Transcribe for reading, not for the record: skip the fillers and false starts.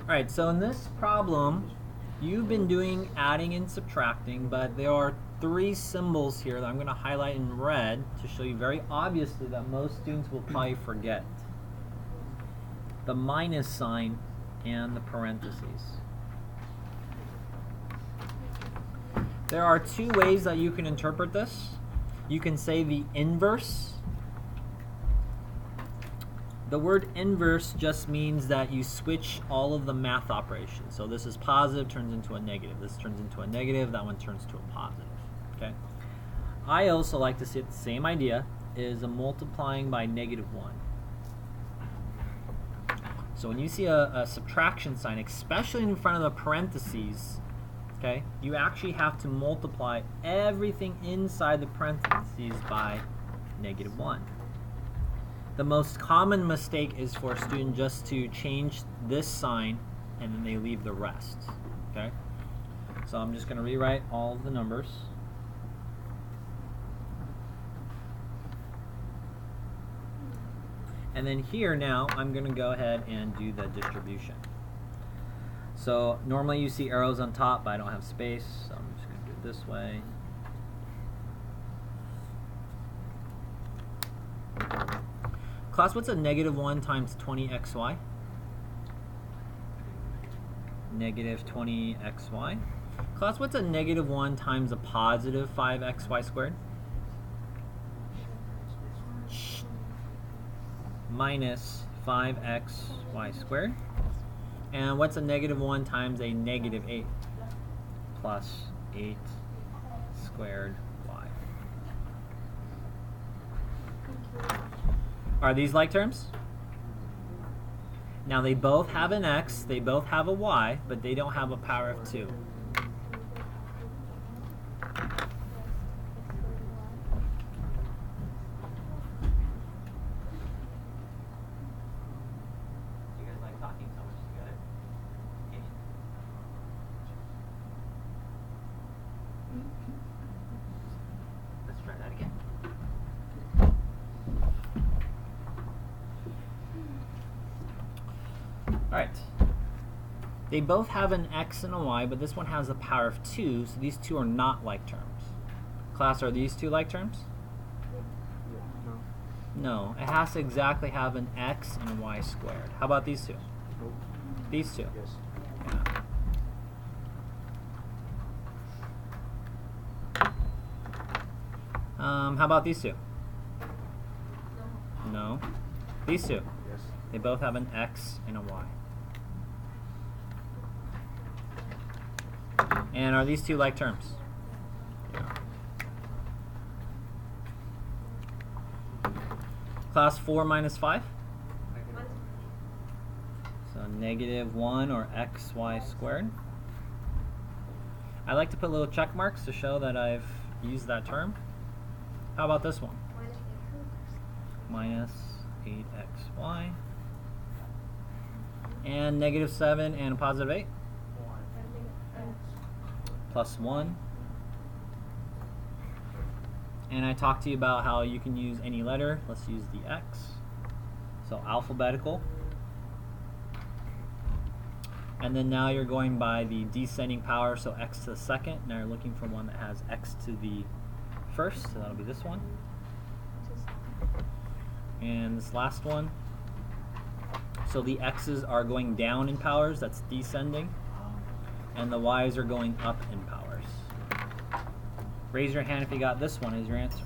Alright, so in this problem, you've been doing adding and subtracting, but there are three symbols here that I'm going to highlight in red to show you very obviously that most students will probably forget. The minus sign and the parentheses. There are two ways that you can interpret this. You can say the inverse. The word inverse just means that you switch all of the math operations. So this is positive, turns into a negative. This turns into a negative, that one turns to a positive. Okay. I also like to say the same idea is a multiplying by -1. So when you see a subtraction sign, especially in front of the parentheses, okay, you actually have to multiply everything inside the parentheses by -1. The most common mistake is for a student just to change this sign and then they leave the rest. Okay? So I'm just going to rewrite all of the numbers. And then here now I'm going to go ahead and do the distribution. So normally you see arrows on top, but I don't have space, so I'm just going to do it this way. Class, what's a -1 times 20xy? -20xy. Class, what's a -1 times a positive 5xy squared? Minus 5xy squared. And what's a -1 times a -8? Plus 8 squared y. Are these like terms? Now they both have an x, they both have a y, but they don't have a power of 2. You guys like talking so much together? Let's try that again. Alright, they both have an x and a y, but this one has a power of 2, so these two are not like terms. Class, are these two like terms? No, it has to exactly have an x and a y squared. How about these two? These two? Yes. Yeah. How about these two? No. These two? Yes. They both have an x and a y. And are these two like terms? Yeah. Class, 4 minus 5? So -1 or xy squared. I like to put little check marks to show that I've used that term. How about this one? Minus 8xy. And -7 and a positive 8? Plus 1. And I talked to you about how you can use any letter. Let's use the x. So alphabetical. And then now you're going by the descending power, so x to the second. Now you're looking for one that has x to the first, so that'll be this one. And this last one. So the x's are going down in powers, that's descending. And the y's are going up in powers. Raise your hand if you got this one as your answer.